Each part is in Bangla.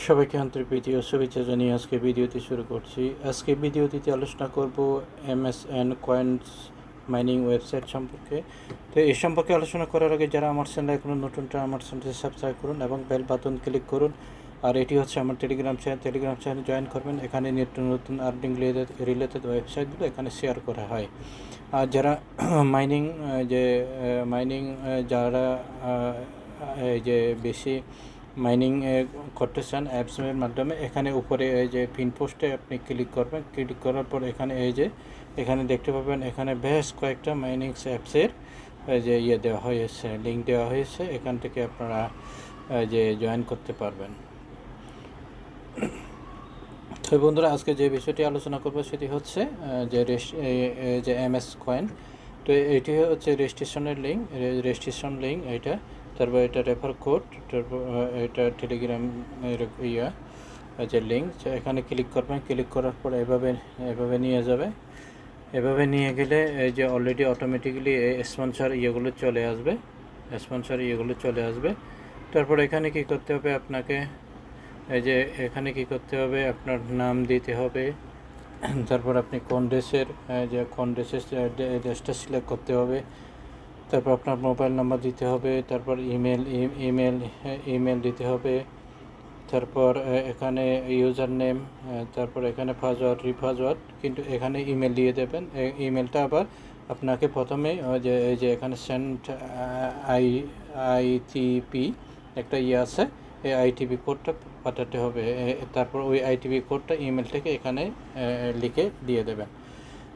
সবাইকে আন্তরিক প্রীতি ও শুভেচ্ছা জানিয়ে আজকে ভিডিওটি শুরু করছি। আজকে ভিডিওটিতে আলোচনা করব MSN কয়েন্স মাইনিং ওয়েবসাইট সম্পর্কে। তো এই সম্পর্কে আলোচনা করার আগে যারা আমার চ্যানেলে এখনো নতুনটা আমার চ্যানেলটি সাবস্ক্রাইব করুন এবং বেল বাটন ক্লিক করুন। আর এটি হচ্ছে আমার টেলিগ্রাম চ্যানেল জয়েন করবেন। এখানে নতুন নতুন আর্নিং রিলেটেড ওয়েবসাইটগুলো এখানে শেয়ার করা হয়। আর যারা মাইনিং যারা এই যে বেশি মাইনিং করতে চান অ্যাপসের মাধ্যমে, এখানে উপরে এই যে পিন পোস্টে আপনি ক্লিক করবেন। ক্লিক করার পর এখানে দেখতে পাবেন এখানে বেশ কয়েকটা মাইনিং অ্যাপসের যে দেওয়া হয়েছে, লিঙ্ক দেওয়া হয়েছে। এখান থেকে আপনারা যে জয়েন করতে পারবেন। তো বন্ধুরা, আজকে যে বিষয়টি আলোচনা করবো সেটি হচ্ছে যে MS কয়েন। তো এটি হচ্ছে রেজিস্ট্রেশন লিঙ্ক এটা। তারপর এটা রেফার কোড, তারপর এটা টেলিগ্রামের যে লিঙ্ক। এখানে ক্লিক করবেন। ক্লিক করার পর এভাবে নিয়ে যাবে। এভাবে নিয়ে গেলে এই যে অলরেডি অটোমেটিক্যালি স্পন্সর ইয়েগুলো চলে আসবে। তারপর এখানে কি করতে হবে আপনাকে, আপনার নাম দিতে হবে। তারপর আপনি কোন দেশের দেশটা সিলেক্ট করতে হবে। তারপর আপনার মোবাইল নাম্বার দিতে হবে। তারপর ইমেল দিতে হবে। তারপর এখানে ইউজার নেম, তারপর এখানে পাসওয়ার্ড, কিন্তু এখানে ইমেল দিয়ে দেবেন। ইমেলটা আবার আপনাকে প্রথমে এখানে সেন্ড আইটিপি একটা আছে, এই আইটিপি কোডটা পাঠাতে হবে। তারপর ওই আইটিপি কোডটা ইমেল থেকে এখানে লিখে দিয়ে দেবেন।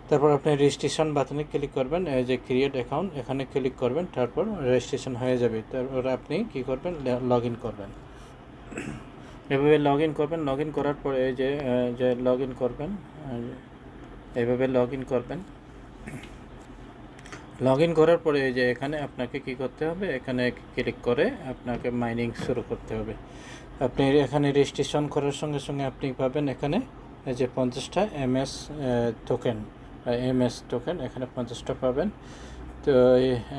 তারপর আপনি রেজিস্ট্রেশন বাটনে ক্লিক করবেন, এই যে ক্রিয়েট অ্যাকাউন্ট এখানে ক্লিক করবেন। তারপর রেজিস্ট্রেশন হয়ে যাবে। তারপর আপনি কি করবেন, লগ ইন করবেন। এভাবে লগ ইন করার পর এইভাবে লগ ইন করার পরে এখানে আপনাকে কি করতে হবে, এখানে ক্লিক করে আপনাকে মাইনিং শুরু করতে হবে। আপনি এখানে রেজিস্ট্রেশন করার সঙ্গে সঙ্গে আপনি পাবেন এখানে এই যে 50টা MS টোকেন এখানে 50টা পাবেন। তো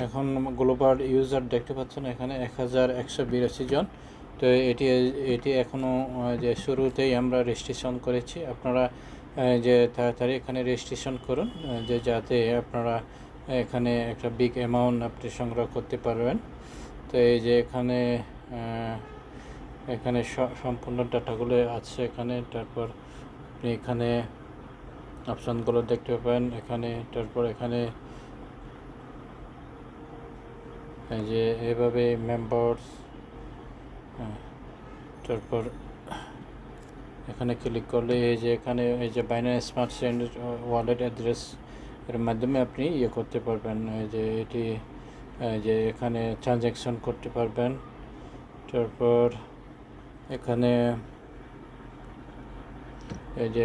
এখন গ্লোবাল ইউজার দেখতে পাচ্ছেন এখানে 1182 জন। তো এটি এখনও যে শুরুতেই আমরা রেজিস্ট্রেশন করেছি। আপনারা যে তাড়াতাড়ি এখানে রেজিস্ট্রেশন করুন, যাতে আপনারা এখানে একটা বিগ অ্যামাউন্ট আপনি সংগ্রহ করতে পারবেন। তো এই যে এখানে সম্পূর্ণ ডাটাগুলো আছে এখানে। তারপর আপনি এখানে অপশানগুলো দেখতে পাবেন এখানে। তারপর এখানে এই যে এভাবে মেম্বার্স, তারপর এখানে ক্লিক করলে এখানে Binance smart chain wallet address এর মাধ্যমে আপনি করতে পারবেন। এখানে ট্রানজ্যাকশন করতে পারবেন। তারপর এখানে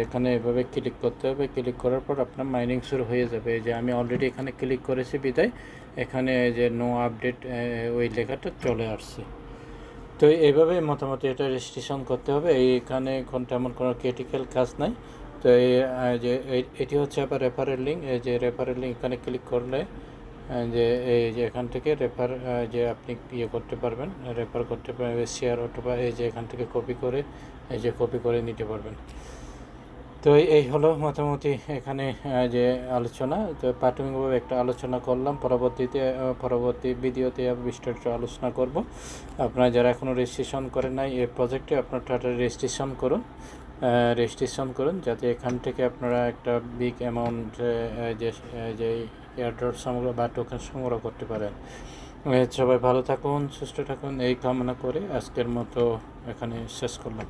এখানে এভাবে ক্লিক করতে হবে। ক্লিক করার পর আপনার মাইনিং শুরু হয়ে যাবে। আমি অলরেডি এখানে ক্লিক করেছি বিদায় এখানে নো আপডেট ওই লেখাটা চলে আসছে। তো এইভাবে মোটামুটি এটা রেজিস্ট্রেশন করতে হবে। এইখানে তেমন কোনো ক্রিটিক্যাল কাজ নাই। তো এটি হচ্ছে আবার রেফারেল লিঙ্ক। রেফারেল লিঙ্ক এখানে ক্লিক করলে এখান থেকে আপনি করতে পারবেন, রেফার করতে পারবেন, শেয়ার অথবা এখান থেকে কপি করে নিতে পারবেন। তো এই হলো মোটামুটি এখানে আলোচনা। তো প্রাথমিকভাবে একটা আলোচনা করলাম। পরবর্তী ভিডিওতে বিস্তারিত আলোচনা করব। আপনারা যারা এখনও রেজিস্ট্রেশন করেন নাই এই প্রজেক্টে, আপনারা রেজিস্ট্রেশন করুন, যাতে এখান থেকে আপনারা একটা বিগ অ্যামাউন্ট এয়ারড্রপ সংগ্রহ বা টোকেন সংগ্রহ করতে পারেন। সবাই ভালো থাকুন, সুস্থ থাকুন এই কামনা করে আজকের মতো এখানে শেষ করলাম।